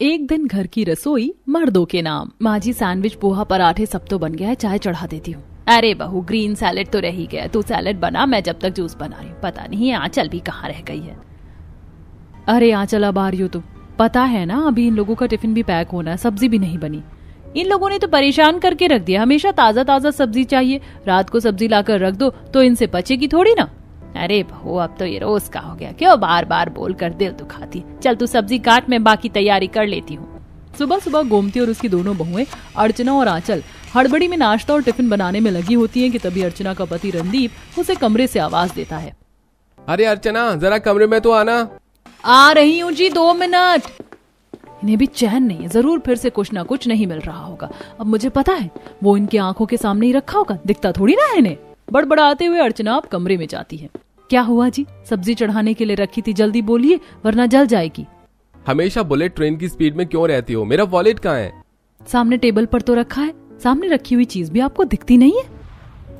एक दिन घर की रसोई मर्दों के नाम। माँ जी सैंडविच, पोहा, पराठे सब तो बन गया है, चाय चढ़ा देती हूँ। अरे बहू, ग्रीन सैलेड तो रह ही गया, तू सैलेड बना, मैं जब तक जूस बना रही हूँ। पता नहीं आंचल भी कहाँ रह गई है। अरे आंचल, अब आ रही हो तुम? पता है ना अभी इन लोगों का टिफिन भी पैक होना है, सब्जी भी नहीं बनी। इन लोगों ने तो परेशान करके रख दिया, हमेशा ताजा ताजा सब्जी चाहिए। रात को सब्जी लाकर रख दो तो इनसे पचेगी थोड़ी ना। अरे बहू, अब तो ये रोज का हो गया, क्यों बार बार बोल कर दिल दुखाती। चल तू सब्जी काट, मैं बाकी तैयारी कर लेती हूँ। सुबह सुबह गोमती और उसकी दोनों बहुएं अर्चना और आंचल हड़बड़ी में नाश्ता और टिफिन बनाने में लगी होती हैं कि तभी अर्चना का पति रणदीप उसे कमरे से आवाज देता है। अरे अर्चना, जरा कमरे में तो आना। आ रही हूँ जी, 2 मिनट। इन्हें भी चैन नहीं है, जरूर फिर से कुछ ना कुछ नहीं मिल रहा होगा। अब मुझे पता है वो इनकी आंखों के सामने ही रखा होगा, दिखता थोड़ी ना है इन्हें। बड़बड़ाते हुए अर्चना अब कमरे में जाती है। क्या हुआ जी? सब्जी चढ़ाने के लिए रखी थी, जल्दी बोलिए वरना जल जाएगी। हमेशा बुलेट ट्रेन की स्पीड में क्यों रहती हो? मेरा वॉलेट कहाँ है? सामने टेबल पर तो रखा है, सामने रखी हुई चीज भी आपको दिखती नहीं है?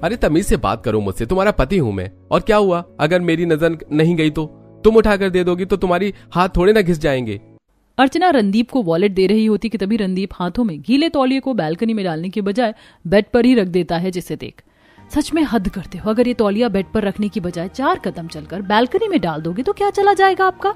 अरे तमीज से बात करो मुझसे, तुम्हारा पति हूँ मैं। और क्या हुआ अगर मेरी नजर नहीं गई तो? तुम उठाकर दे दोगी तो तुम्हारी हाथ थोड़े ना घिस जाएंगे। अर्चना रणदीप को वॉलेट दे रही होती कि तभी रणदीप हाथों में गीले तौलिए को बालकनी में डालने के बजाय बेड पर ही रख देता है, जिसे देख सच में हद करते हो। अगर ये तौलिया बेड पर रखने की बजाय 4 कदम चलकर बालकनी में डाल दोगे तो क्या चला जाएगा आपका?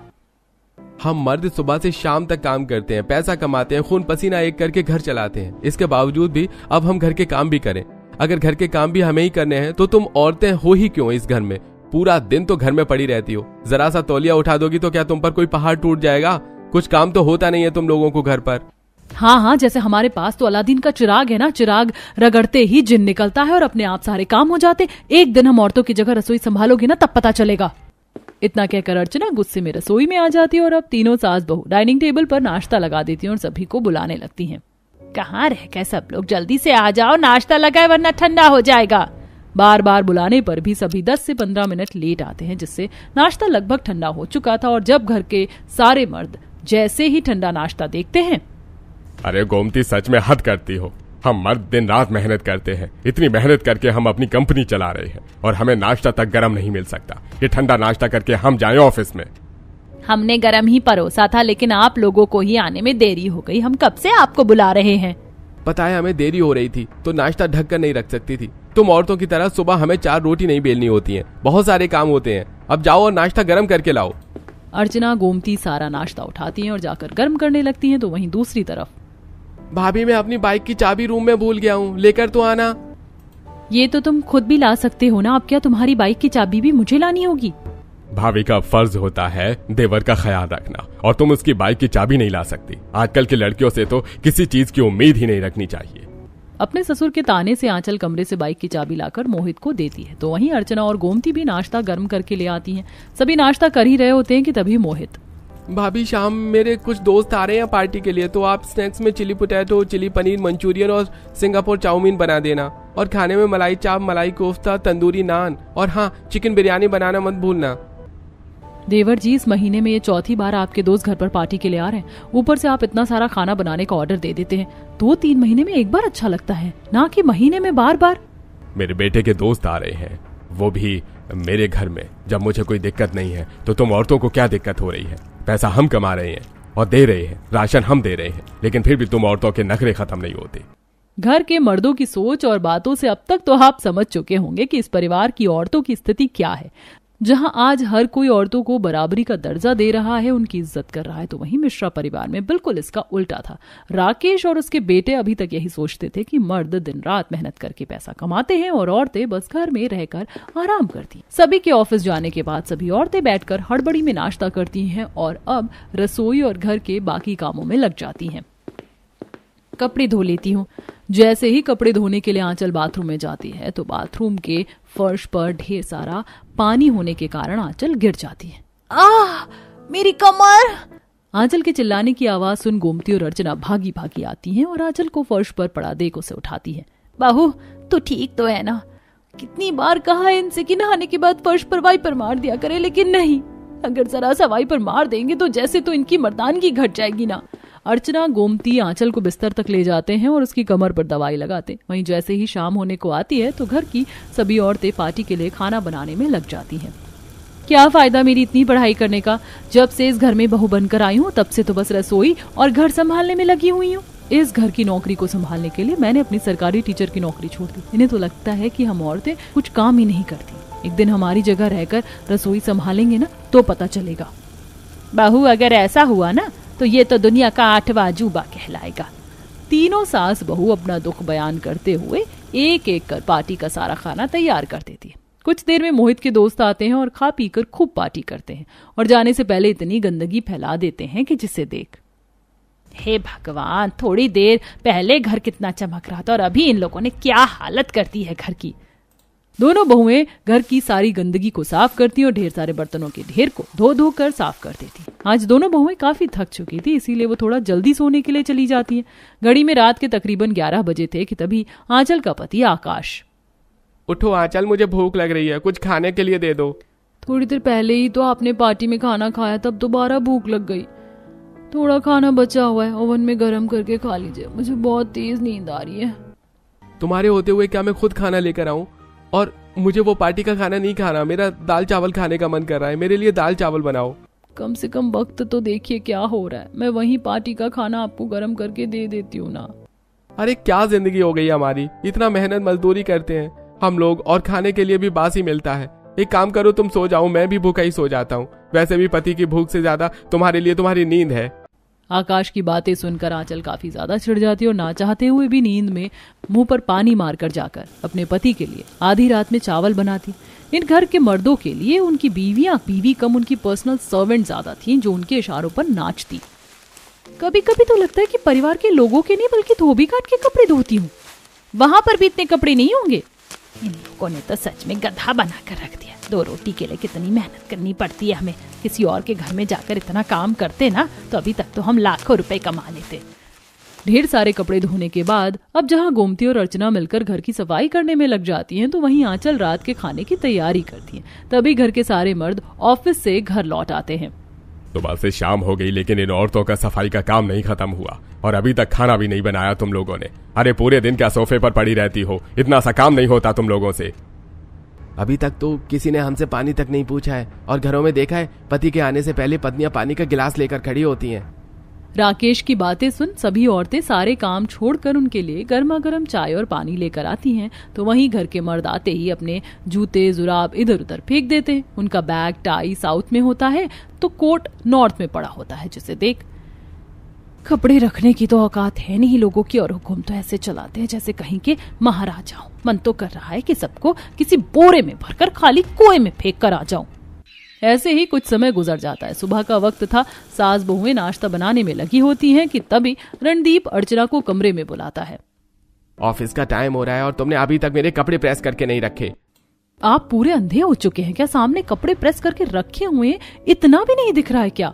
हम मर्द सुबह से शाम तक काम करते हैं, पैसा कमाते हैं, खून पसीना एक करके घर चलाते हैं। इसके बावजूद भी अब हम घर के काम भी करें। अगर घर के काम भी हमें ही करने हैं तो तुम औरतें हो ही क्यों इस घर में? पूरा दिन तो घर में पड़ी रहती हो। जरा सा तौलिया उठा दोगी तो क्या तुम पर कोई पहाड़ टूट जाएगा? कुछ काम तो होता नहीं है तुम लोगों को घर पर। हाँ, जैसे हमारे पास तो अलादीन का चिराग है ना, चिराग रगड़ते ही जिन निकलता है और अपने आप सारे काम हो जाते। एक दिन हम औरतों की जगह रसोई संभालोगे ना, तब पता चलेगा। इतना कहकर अर्चना गुस्से में रसोई में आ जाती है और अब तीनों सास बहू डाइनिंग टेबल पर नाश्ता लगा देती हैं और सभी को बुलाने लगती हैं। कहाँ रह गए सब लोग? जल्दी से आ जाओ, नाश्ता लगाए वरना ठंडा हो जाएगा। बार बार बुलाने पर भी सभी 10 से 15 मिनट लेट आते हैं, जिससे नाश्ता लगभग ठंडा हो चुका था। और जब घर के सारे मर्द जैसे ही ठंडा नाश्ता देखते हैं, अरे गोमती, सच में हद करती हो। हम मर्द दिन रात मेहनत करते हैं, इतनी मेहनत करके हम अपनी कंपनी चला रहे हैं और हमें नाश्ता तक गरम नहीं मिल सकता। ये ठंडा नाश्ता करके हम जाएं ऑफिस में। हमने गरम ही परोसा था, लेकिन आप लोगों को ही आने में देरी हो गई। हम कब से आपको बुला रहे हैं। पता है हमें देरी हो रही थी तो नाश्ता ढक कर नहीं रख सकती थी। तुम औरतों की तरह सुबह हमें 4 रोटी नहीं बेलनी होती है, बहुत सारे काम होते हैं। अब जाओ और नाश्ता गरम करके लाओ। अर्चना गोमती सारा नाश्ता उठाती हैं और जाकर गर्म करने लगती हैं। तो वहीं दूसरी तरफ, भाभी मैं अपनी बाइक की चाबी रूम में भूल गया हूँ, लेकर तो आना। ये तो तुम खुद भी ला सकते हो ना, अब क्या तुम्हारी बाइक की चाबी भी मुझे लानी होगी? भाभी का फर्ज होता है देवर का ख्याल रखना, और तुम उसकी बाइक की चाबी नहीं ला सकती। आजकल की लड़कियों से तो किसी चीज की उम्मीद ही नहीं रखनी चाहिए। अपने ससुर के ताने से आंचल कमरे से बाइक की चाबी लाकर मोहित को देती है। तो वहीं अर्चना और गोमती भी नाश्ता गर्म करके ले आती हैं। सभी नाश्ता कर ही रहे होते हैं कि तभी मोहित, भाभी शाम मेरे कुछ दोस्त आ रहे हैं पार्टी के लिए, तो आप स्नैक्स में chilli potato, chilli paneer Manchurian और सिंगापुर चाउमीन बना देना। और खाने में मलाई चाप, मलाई कोफ्ता, तंदूरी नान और हाँ, चिकन बिरयानी बनाना मत भूलना। देवर जी, इस महीने में ये 4थी बार आपके दोस्त घर पर पार्टी के लिए आ रहे हैं। ऊपर से आप इतना सारा खाना बनाने का ऑर्डर दे देते हैं। 2-3 महीने में एक बार अच्छा लगता है, ना कि महीने में बार बार। मेरे बेटे के दोस्त आ रहे हैं, वो भी मेरे घर में। जब मुझे कोई दिक्कत नहीं है तो तुम औरतों को क्या दिक्कत हो रही है? पैसा हम कमा रहे हैं और दे रहे हैं, राशन हम दे रहे हैं, लेकिन फिर भी तुम औरतों के नखरे खत्म नहीं होते। घर के मर्दों की सोच और बातों से अब तक तो आप समझ चुके होंगे कि इस परिवार की औरतों की स्थिति क्या है। जहां आज हर कोई औरतों को बराबरी का दर्जा दे रहा है, उनकी इज्जत कर रहा है, तो वहीं मिश्रा परिवार में बिल्कुल इसका उल्टा था। राकेश और उसके बेटे अभी तक यही सोचते थे कि मर्द दिन रात मेहनत करके पैसा कमाते हैं और औरतें बस घर में रहकर आराम करती। सभी के ऑफिस जाने के बाद सभी औरतें बैठकर हड़बड़ी में नाश्ता करती हैं और अब रसोई और घर के बाकी कामों में लग जाती हैं। कपड़े धो लेती हूँ। जैसे ही कपड़े धोने के लिए आंचल बाथरूम में जाती है तो बाथरूम के फर्श पर ढेर सारा पानी होने के कारण आंचल गिर जाती है। आह, मेरी कमर! आंचल के चिल्लाने की आवाज सुन गोमती और अर्चना भागी भागी आती हैं और आंचल को फर्श पर पड़ा देख उसे उठाती है। बहू, तो ठीक तो है ना? कितनी बार कहा है इनसे कि नहाने के बाद फर्श पर वाइपर मार दिया करे, लेकिन नहीं। अगर जरा सा वाइपर मार देंगे तो जैसे तो इनकी मर्दानगी घट जाएगी ना। अर्चना गोमती आंचल को बिस्तर तक ले जाते हैं और उसकी कमर पर दवाई लगाते। वहीं जैसे ही शाम होने को आती है तो घर की सभी औरतें पार्टी के लिए खाना बनाने में लग जाती हैं। क्या फायदा मेरी इतनी पढ़ाई करने का, जब से इस घर में बहू बनकर आई हूँ तब से तो बस रसोई और घर संभालने में लगी हुई हूँ। इस घर की नौकरी को संभालने के लिए मैंने अपनी सरकारी टीचर की नौकरी छोड़ दी। इन्हें तो लगता है कि हम औरतें कुछ काम ही नहीं करती। एक दिन हमारी जगह रहकर रसोई संभालेंगे ना तो पता चलेगा। बहू अगर ऐसा हुआ ना तो ये तो दुनिया का 8वां अजूबा कहलाएगा। तीनों सास बहू अपना दुख बयान करते हुए एक एक कर पार्टी का सारा खाना तैयार कर देती है। कुछ देर में मोहित के दोस्त आते हैं और खा पीकर खूब पार्टी करते हैं और जाने से पहले इतनी गंदगी फैला देते हैं कि जिसे देख, हे भगवान, थोड़ी देर पहले घर कितना चमक रहा था और अभी इन लोगों ने क्या हालत कर दी है घर की। दोनों बहुएं घर की सारी गंदगी को साफ करती और ढेर सारे बर्तनों के ढेर को धो धो कर साफ कर देती। आज दोनों बहुएं काफी थक चुकी थी, इसीलिए वो थोड़ा जल्दी सोने के लिए चली जाती हैं। घड़ी में रात के तकरीबन 11 बजे थे कि तभी आंचल का पति आकाश, उठो आंचल, मुझे भूख लग रही है, कुछ खाने के लिए दे दो। थोड़ी देर पहले ही तो आपने पार्टी में खाना खाया, तब दोबारा भूख लग गई। थोड़ा खाना बचा हुआ है, ओवन में गर्म करके खा लीजिए, मुझे बहुत तेज नींद आ रही है। तुम्हारे होते हुए क्या मैं खुद खाना लेकर आऊं? और मुझे वो पार्टी का खाना नहीं खाना, मेरा दाल चावल खाने का मन कर रहा है, मेरे लिए दाल चावल बनाओ। कम से कम वक्त तो देखिए क्या हो रहा है, मैं वही पार्टी का खाना आपको गर्म करके दे देती हूँ ना। अरे क्या जिंदगी हो गई हमारी, इतना मेहनत मजदूरी करते हैं हम लोग और खाने के लिए भी बासी मिलता है। एक काम करो, तुम सो जाओ, मैं भी भूखा ही सो जाता हूँ। वैसे भी पति की भूख से ज्यादा तुम्हारे लिए तुम्हारी नींद है। आकाश की बातें सुनकर आंचल काफी ज्यादा चिढ़ जाती और ना चाहते हुए भी नींद में मुंह पर पानी मारकर जाकर अपने पति के लिए आधी रात में चावल बनाती। इन घर के मर्दों के लिए उनकी बीवी कम उनकी पर्सनल सर्वेंट ज्यादा थी, जो उनके इशारों पर नाचती। कभी कभी तो लगता है कि परिवार के लोगों के नहीं बल्कि धोबी काट के कपड़े धोती हूँ, वहां पर भी इतने कपड़े नहीं होंगे। इन लोगों ने तो सच में गधा बना कर रख दिया। 2 रोटी के लिए कितनी मेहनत करनी पड़ती है हमें। किसी और के घर में जाकर इतना काम करते ना तो अभी तक तो हम लाखों रुपए कमा लेते। ढेर सारे कपड़े धोने के बाद अब जहां गोमती और अर्चना मिलकर घर की सफाई करने में लग जाती हैं, तो वहीं आंचल रात के खाने की तैयारी करती है। तभी घर के सारे मर्द ऑफिस से घर लौट आते हैं। सुबह से शाम हो गई लेकिन इन औरतों का सफाई का काम नहीं खत्म हुआ और अभी तक खाना भी नहीं बनाया तुम लोगों ने। अरे पूरे दिन क्या सोफे पर पड़ी रहती हो, इतना सा काम नहीं होता तुम लोगों से। अभी तक तो किसी ने हमसे पानी तक नहीं पूछा है और घरों में देखा है पति के आने से पहले पत्नियां पानी का गिलास लेकर खड़ी होती हैं। राकेश की बातें सुन सभी औरतें सारे काम छोड़कर उनके लिए गर्मा गर्म चाय और पानी लेकर आती हैं। तो वहीं घर के मर्द आते ही अपने जूते जुराब इधर उधर फेंक देते हैं। उनका बैग टाई साउथ में होता है तो कोट नॉर्थ में पड़ा होता है, जिसे देख कपड़े रखने की तो औकात है नहीं लोगों की, और हुक्म तो ऐसे चलाते हैं जैसे कहीं के महाराजा हो। मन तो कर रहा है कि सबको किसी बोरे में भरकर खाली कुएं में फेंक कर आ जाऊं। ऐसे ही कुछ समय गुजर जाता है। सुबह का वक्त था, सास बहुएं नाश्ता बनाने में लगी होती हैं कि तभी रणदीप अर्चना को कमरे में बुलाता है। ऑफिस का टाइम हो रहा है और तुमने अभी तक मेरे कपड़े प्रेस करके नहीं रखे। आप पूरे अंधे हो चुके हैं क्या? सामने कपड़े प्रेस करके रखे हुए हैं, इतना भी नहीं दिख रहा है क्या?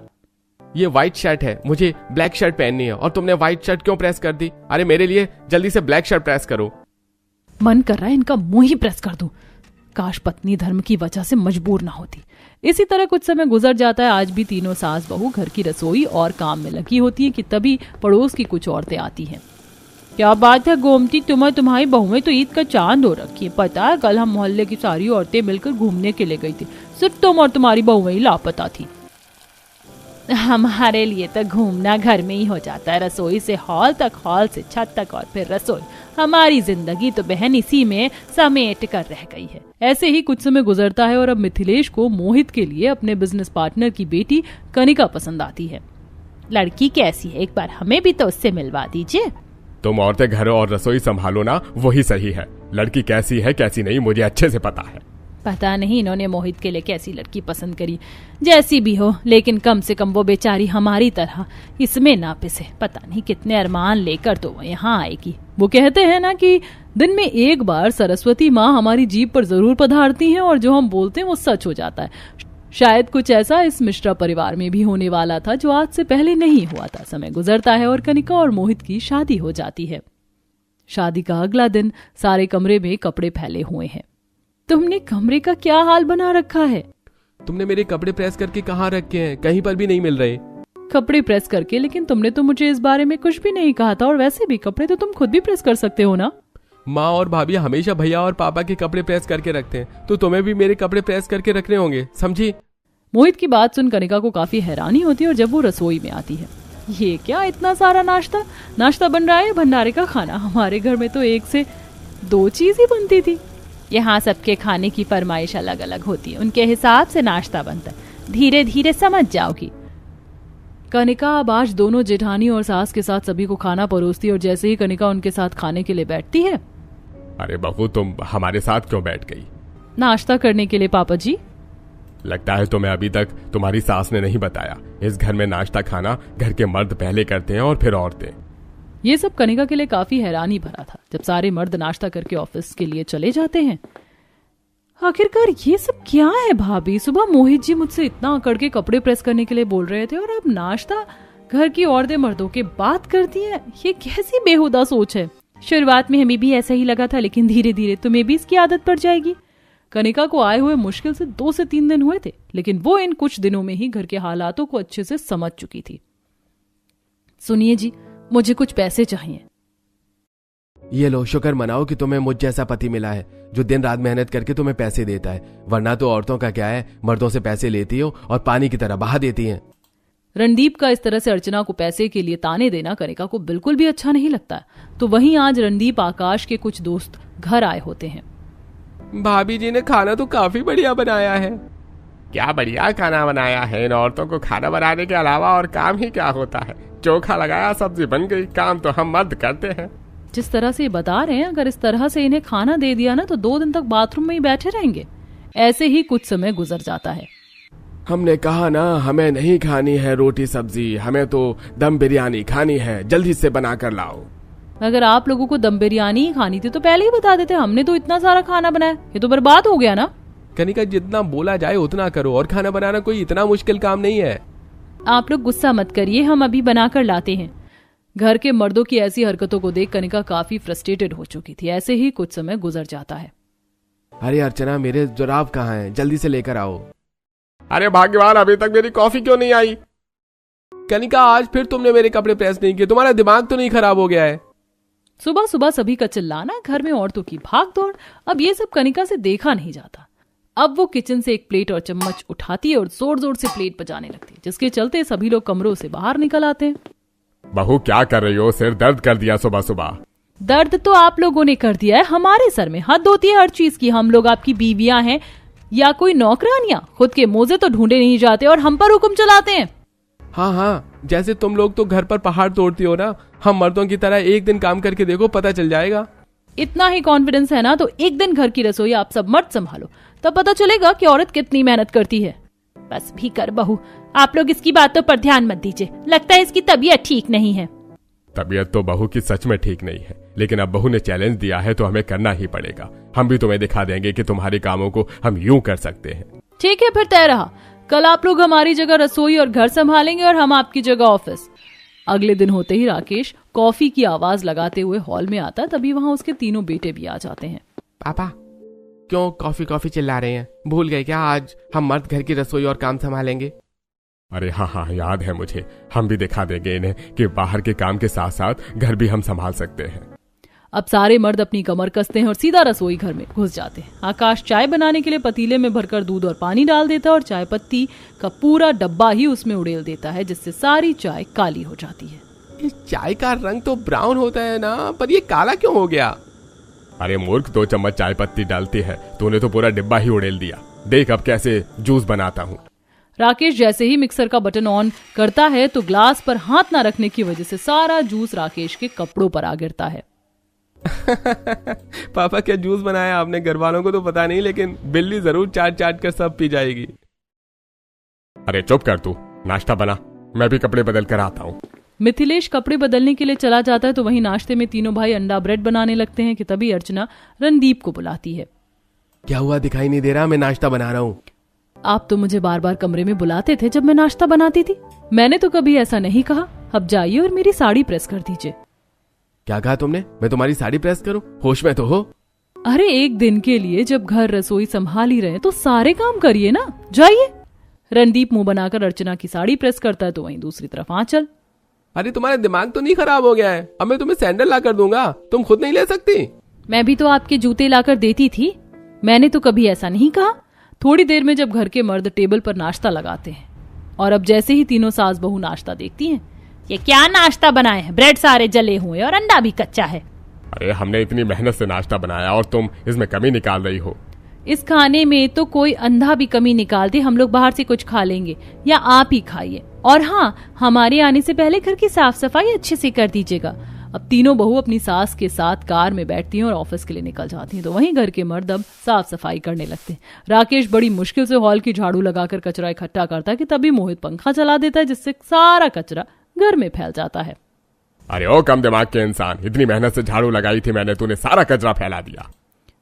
ये व्हाइट शर्ट है, मुझे ब्लैक शर्ट पहननी है और तुमने व्हाइट शर्ट क्यों प्रेस कर दी? अरे मेरे लिए जल्दी से ब्लैक शर्ट प्रेस करो। मन कर रहा है इनका मुंह ही प्रेस कर दूं। काश पत्नी धर्म की वजह से मजबूर ना होती। इसी तरह कुछ समय गुजर जाता है। आज भी तीनों सास बहू घर की रसोई और काम में लगी होती हैं कि तभी पड़ोस की कुछ औरतें आती हैं। क्या बात है गोमती, तुम्हारी बहुएं तो ईद का चांद हो रखी है। पता है कल हम मोहल्ले की सारी औरतें मिलकर घूमने के लिए गई थी, सिर्फ तुम और तुम्हारी बहुएं ही लापता थी। हमारे लिए तो घूमना घर में ही हो जाता है, रसोई से हॉल तक, हॉल से छत तक और फिर रसोई। हमारी जिंदगी तो बहन इसी में समेट कर रह गई है। ऐसे ही कुछ समय गुजरता है और अब मिथिलेश को मोहित के लिए अपने बिजनेस पार्टनर की बेटी कनिका पसंद आती है। लड़की कैसी है, एक बार हमें भी तो उससे मिलवा दीजिए। तुम औरतें घर और रसोई संभालो ना, वही सही है। लड़की कैसी है कैसी नहीं मुझे अच्छे से पता है। पता नहीं इन्होंने मोहित के लिए कैसी लड़की पसंद करी। जैसी भी हो, लेकिन कम से कम वो बेचारी हमारी तरह इसमें ना पिसे। पता नहीं कितने अरमान लेकर तो वो यहाँ आएगी। वो कहते हैं ना कि दिन में एक बार सरस्वती माँ हमारी जीभ पर जरूर पधारती हैं और जो हम बोलते हैं वो सच हो जाता है। शायद कुछ ऐसा इस मिश्रा परिवार में भी होने वाला था, जो आज से पहले नहीं हुआ था। समय गुजरता है और कनिका और मोहित की शादी हो जाती है। शादी का अगला दिन सारे कमरे में कपड़े फैले हुए हैं। तुमने कमरे का क्या हाल बना रखा है? तुमने मेरे कपड़े प्रेस करके कहाँ रखे हैं? कहीं पर भी नहीं मिल रहे। कपड़े प्रेस करके? लेकिन तुमने तो मुझे इस बारे में कुछ भी नहीं कहा था, और वैसे भी कपड़े तो तुम खुद भी प्रेस कर सकते हो ना। माँ और भाभी हमेशा भैया और पापा के कपड़े प्रेस करके रखते हैं, तो तुम्हें भी मेरे कपड़े प्रेस करके रखने होंगे, समझी? मोहित की बात सुन कनिका को काफी हैरानी होती है और जब वो रसोई में आती है, ये क्या इतना सारा नाश्ता बन रहा है, भंडारे का खाना? हमारे घर में तो 1 से 2 चीज ही बनती थी। यहाँ सबके खाने की फरमाइश अलग अलग होती है, उनके हिसाब से नाश्ता बनता है, धीरे धीरे समझ जाओगी। कनिका अब आज दोनों जेठानी और सास के साथ सभी को खाना परोसती है और जैसे ही कनिका उनके साथ खाने के लिए बैठती है, अरे बहू तुम हमारे साथ क्यों बैठ गई? नाश्ता करने के लिए पापा जी। लगता है तुम्हें अभी तक तुम्हारी सास ने नहीं बताया, इस घर में नाश्ता खाना घर के मर्द पहले करते हैं और फिर औरतें। ये सब कनिका के लिए काफी हैरानी भरा था। जब सारे मर्द नाश्ता करके ऑफिस के लिए चले जाते हैं, आखिरकार ये सब क्या है भाभी? सुबह मोहित जी मुझसे इतना अकड़ के कपड़े प्रेस करने के लिए बोल रहे थे और अब नाश्ता घर की औरतें मर्दों के बात करती है। ये कैसी बेहुदा सोच है? शुरुआत में हमें भी ऐसा ही लगा था, लेकिन धीरे धीरे तुम्हें भी इसकी आदत पड़ जाएगी। कनिका को आए हुए मुश्किल से 2 से 3 दिन हुए थे, लेकिन वो इन कुछ दिनों में ही घर के हालातों को अच्छे से समझ चुकी थी। सुनिए जी, मुझे कुछ पैसे चाहिए। ये लो, शुक्र मनाओ कि तुम्हें मुझ जैसा पति मिला है जो दिन रात मेहनत करके तुम्हें पैसे देता है, वरना तो औरतों का क्या है, मर्दों से पैसे लेती हो और पानी की तरह बहा देती हैं। रणदीप का इस तरह से अर्चना को पैसे के लिए ताने देना कनिका को बिल्कुल भी अच्छा नहीं लगता। तो वहीं आज रणदीप आकाश के कुछ दोस्त घर आए होते हैं। भाभी जी ने खाना तो काफी बढ़िया बनाया है। क्या बढ़िया खाना बनाया है? इन औरतों को खाना बनाने के अलावा और काम ही क्या होता है? चोखा लगाया, सब्जी बन गई, काम तो हम मर्द करते हैं। जिस तरह से बता रहे हैं, अगर इस तरह से इन्हें खाना दे दिया ना तो 2 दिन तक बाथरूम में ही बैठे रहेंगे। ऐसे ही कुछ समय गुजर जाता है। हमने कहा ना, हमें नहीं खानी है रोटी सब्जी, हमें तो दम बिरयानी खानी है, जल्दी से बना कर लाओ। अगर आप लोगों को दम बिरयानी ही खानी थी तो पहले ही बता देते, हमने तो इतना सारा खाना बनाया, ये तो बर्बाद हो गया ना। कनिका, जितना बोला जाए उतना करो, और खाना बनाना कोई इतना मुश्किल काम नहीं है। आप लोग गुस्सा मत करिए, हम अभी बनाकर लाते हैं। घर के मर्दों की ऐसी हरकतों को देख कनिका काफी फ्रस्ट्रेटेड हो चुकी थी। ऐसे ही कुछ समय गुजर जाता है। अरे अर्चना, मेरे जुराब कहाँ हैं? जल्दी से लेकर आओ। अरे भाग्यवान, अभी तक मेरी कॉफी क्यों नहीं आई? कनिका, आज फिर तुमने मेरे कपड़े प्रेस नहीं किए, तुम्हारा दिमाग तो नहीं खराब हो गया है? सुबह सुबह सभी का चिल्लाना, घर में औरतों की भाग दौड़, अब ये सब कनिका से देखा नहीं जाता। अब वो किचन से एक प्लेट और चम्मच उठाती है और जोर जोर से प्लेट बजाने लगती है, जिसके चलते सभी लोग कमरों से बाहर निकल आते हैं। बहू, क्या कर रही हो? सिर दर्द कर दिया सुबह सुबह। दर्द तो आप लोगों ने कर दिया है, हमारे सर में हद होती है हर चीज की। हम लोग आपकी बीवियां हैं या कोई नौकरानियां? खुद के मोजे तो ढूंढे नहीं जाते और हम पर हुक्म चलाते हैं। हाँ, जैसे तुम लोग तो घर पर पहाड़ तोड़ती हो ना, हम मर्दों की तरह एक दिन काम करके देखो, पता चल जाएगा। इतना ही कॉन्फिडेंस है ना तो एक दिन घर की रसोई आप सब मर्द संभालो, तब पता चलेगा कि औरत कितनी मेहनत करती है। बस भी कर बहू, आप लोग इसकी बातों पर ध्यान मत दीजिए, लगता है इसकी तबीयत ठीक नहीं है। तबीयत तो बहू की सच में ठीक नहीं है, लेकिन अब बहू ने चैलेंज दिया है तो हमें करना ही पड़ेगा। हम भी तुम्हें दिखा देंगे कि तुम्हारे कामों को हम यूं कर सकते हैं। ठीक है, फिर तय रहा। कल आप लोग हमारी जगह रसोई और घर संभालेंगे और हम आपकी जगह ऑफिस। अगले दिन होते ही राकेश कॉफी की आवाज लगाते हुए हॉल में आता, तभी वहाँ उसके तीनों बेटे भी आ जाते हैं। पापा, क्यों कॉफी कॉफी चिल्ला रहे हैं? भूल गए क्या आज हम मर्द घर की रसोई और काम संभालेंगे? अरे हाँ, याद है मुझे। हम भी दिखा देंगे इन्हें कि बाहर के काम के साथ साथ घर भी हम संभाल सकते हैं। अब सारे मर्द अपनी कमर कसते हैं और सीधा रसोई घर में घुस जाते हैं। आकाश चाय बनाने के लिए पतीले में भरकर दूध और पानी डाल देता है और चाय पत्ती का पूरा डब्बा ही उसमें उड़ेल देता है, जिससे सारी चाय काली हो जाती है। इस चाय का रंग तो ब्राउन होता है ना, पर ये काला क्यों हो गया? अरे मूर्ख, 2 चम्मच चाय पत्ती डालती है, तूने तो पूरा डिब्बा ही उड़ेल दिया। देख अब कैसे जूस बनाता हूँ। राकेश जैसे ही मिक्सर का बटन ऑन करता है तो ग्लास पर हाथ ना रखने की वजह से सारा जूस राकेश के कपड़ों पर आ गिरता है। पापा, क्या जूस बनाया आपने? घर वालों को तो पता नहीं, लेकिन बिल्ली जरूर चाट चाट कर सब पी जाएगी। अरे चुप कर तू, नाश्ता बना, मैं भी कपड़े बदल कर आता हूँ। मिथिलेश कपड़े बदलने के लिए चला जाता है तो वहीं नाश्ते में तीनों भाई अंडा ब्रेड बनाने लगते हैं कि तभी अर्चना रणदीप को बुलाती है। क्या हुआ, दिखाई नहीं दे रहा? मैं नाश्ता बना रहा हूँ। आप तो मुझे बार बार कमरे में बुलाते थे जब मैं नाश्ता बनाती थी। मैंने तो कभी ऐसा नहीं कहा। अब जाइए और मेरी साड़ी प्रेस कर दीजिए। क्या कहा तुमने? मैं तुम्हारी साड़ी प्रेस करूं? होश में तो हो? अरे एक दिन के लिए जब घर रसोई संभाल ही रहे तो सारे काम करिए ना, जाइए। रणदीप मुंह बनाकर अर्चना की साड़ी प्रेस करता है तो वहीं दूसरी तरफ आंचल। अरे तुम्हारा दिमाग तो नहीं खराब हो गया है? अब मैं तुम्हें सैंडल ला कर दूंगा, तुम खुद नहीं ले सकती? मैं भी तो आपके जूते लाकर देती थी, मैंने तो कभी ऐसा नहीं कहा। थोड़ी देर में जब घर के मर्द टेबल पर नाश्ता लगाते हैं और अब जैसे ही तीनों सास बहू नाश्ता देखती हैं, ये क्या नाश्ता बनाए हैं? ब्रेड सारे जले हुए और अंडा भी कच्चा है। अरे हमने इतनी मेहनत से नाश्ता बनाया और तुम इसमें कमी निकाल रही हो। इस खाने में तो कोई अंधा भी कमी निकाल दे, हम लोग बाहर से कुछ खा लेंगे या आप ही खाइए। और हाँ, हमारे आने से पहले घर की साफ सफाई अच्छे से कर दीजिएगा। अब तीनों बहू अपनी सास के साथ कार में बैठती हैं और ऑफिस के लिए निकल जाती हैं। तो वहीं घर के मर्द अब साफ सफाई करने लगते हैं। राकेश बड़ी मुश्किल से हॉल की झाड़ू लगाकर कचरा इकट्ठा करता है कि तभी मोहित पंखा चला देता है, जिससे सारा कचरा घर में फैल जाता है। अरे ओ कम दिमाग के इंसान, इतनी मेहनत से झाड़ू लगाई थी मैंने, तूने सारा कचरा फैला दिया।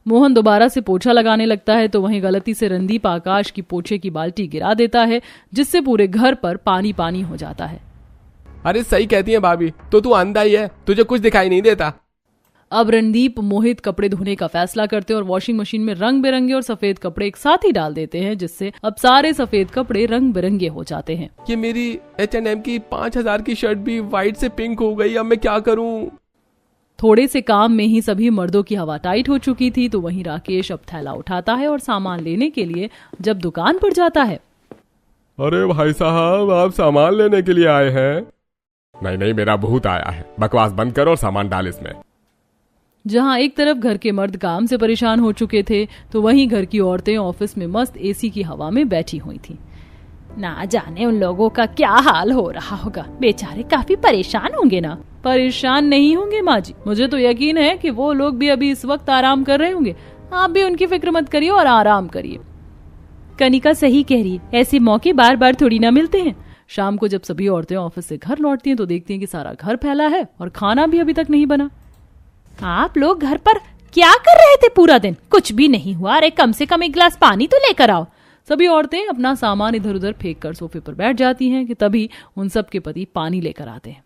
मोहन दोबारा से पोछा लगाने लगता है तो वहीं गलती से रणदीप आकाश की पोछे की बाल्टी गिरा देता है, जिससे पूरे घर पर पानी पानी हो जाता है। अरे सही कहती है भाभी, तो तू अंधा ही है, तुझे कुछ दिखाई नहीं देता। अब रणदीप मोहित कपड़े धोने का फैसला करते हैं और वॉशिंग मशीन में रंग बिरंगे और सफेद कपड़े एक साथ ही डाल देते हैं, जिससे अब सारे सफेद कपड़े रंग बिरंगे हो जाते हैं। ये मेरी H&M की 5000 की शर्ट भी व्हाइट से पिंक हो गई, अब मैं क्या करूं? थोड़े से काम में ही सभी मर्दों की हवा टाइट हो चुकी थी। तो वहीं राकेश अब थैला उठाता है और सामान लेने के लिए जब दुकान पर जाता है। अरे भाई साहब, आप सामान लेने के लिए आए हैं? नहीं नहीं, मेरा भूत आया है। बकवास बंद करो और सामान डाल इसमें। जहां एक तरफ घर के मर्द काम से परेशान हो चुके थे तो वहीं घर की औरतें ऑफिस में मस्त एसी की हवा में बैठी हुई थी। ना जाने उन लोगों का क्या हाल हो रहा होगा, बेचारे काफी परेशान होंगे ना। परेशान नहीं होंगे माँ जी, मुझे तो यकीन है कि वो लोग भी अभी इस वक्त आराम कर रहे होंगे। आप भी उनकी फिक्र मत करिए और आराम करिए। कनिका सही कह रही है, ऐसे मौके बार बार थोड़ी ना मिलते हैं। शाम को जब सभी औरतें ऑफिस से घर लौटती हैं तो देखती हैं कि सारा घर फैला है और खाना भी अभी तक नहीं बना। आप लोग घर पर क्या कर रहे थे पूरा दिन? कुछ भी नहीं हुआ। अरे कम से कम एक गिलास पानी तो लेकर आओ। सभी औरतें अपना सामान इधर उधर फेंक कर सोफे पर बैठ जाती हैं कि तभी उन सब के पति पानी लेकर आते हैं।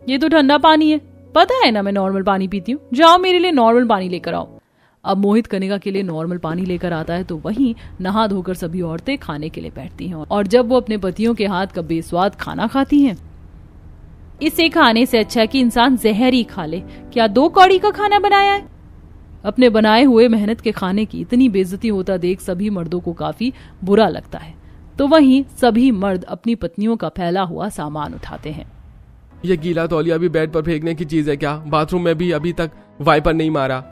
ये तो ठंडा पानी है, पता है ना मैं नॉर्मल पानी पीती हूँ, जाओ मेरे लिए नॉर्मल पानी लेकर आओ। अब मोहित कनिका के लिए नॉर्मल पानी लेकर आता है तो वहीं नहा धोकर सभी औरतें खाने के लिए बैठती हैं। और जब वो अपने पतियों के हाथ का बेस्वाद खाना खाती हैं, इसे खाने से अच्छा है कि इंसान जहर ही खा ले। क्या 2 कौड़ी का खाना बनाया है? अपने बनाए हुए मेहनत के खाने की इतनी बेइज्जती होता देख सभी मर्दों को काफी बुरा लगता है। तो वहीं सभी मर्द अपनी पत्नियों का फैला हुआ सामान उठाते हैं। ये गीला तौलिया भी बेड पर फेंकने की चीज है क्या? बाथरूम में भी अभी तक वाइपर नहीं मारा।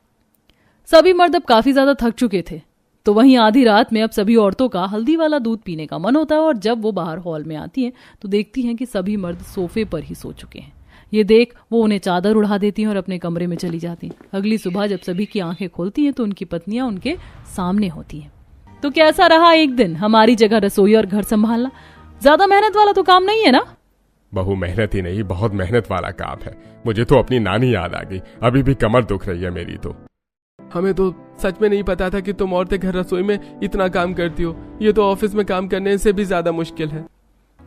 सभी मर्द अब काफी ज्यादा थक चुके थे। तो वहीं आधी रात में अब सभी औरतों का हल्दी वाला दूध पीने का मन होता है और जब वो बाहर हॉल में आती हैं तो देखती हैं कि सभी मर्द सोफे पर ही सो चुके हैं। ये देख वो उन्हें चादर उड़ा देती हैं और अपने कमरे में चली जाती हैं। अगली सुबह जब सभी की आंखें खुलती हैं तो उनकी पत्नियां उनके सामने होती हैं। तो कैसा रहा एक दिन हमारी जगह रसोई और घर संभालना? ज्यादा मेहनत वाला तो काम नहीं है ना? बहु मेहनत ही नहीं, बहुत मेहनत वाला काम है। मुझे तो अपनी नानी याद आ गई, अभी भी कमर दुख रही है मेरी तो। हमें तो सच में नहीं पता था कि तुम औरतें घर रसोई में इतना काम करती हो। ये तो ऑफिस में काम करने से भी ज्यादा मुश्किल है।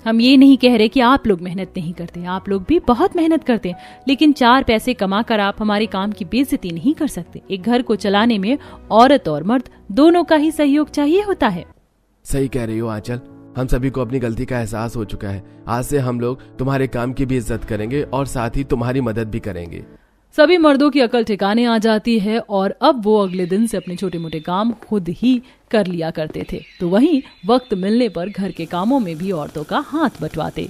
हम ये नहीं कह रहे कि आप लोग मेहनत नहीं करते, आप लोग भी बहुत मेहनत करते हैं, लेकिन 4 पैसे कमा कर आप हमारे काम की बेइज्जती नहीं कर सकते। एक घर को चलाने में औरत और मर्द दोनों का ही सहयोग चाहिए होता है। सही कह रही हो आंचल, हम सभी को अपनी गलती का एहसास हो चुका है। आज से हम लोग तुम्हारे काम की भी इज्जत करेंगे और साथ ही तुम्हारी मदद भी करेंगे। सभी मर्दों की अकल ठिकाने आ जाती है और अब वो अगले दिन से अपने छोटे मोटे काम खुद ही कर लिया करते थे। तो वहीं वक्त मिलने पर घर के कामों में भी औरतों का हाथ बंटवाते।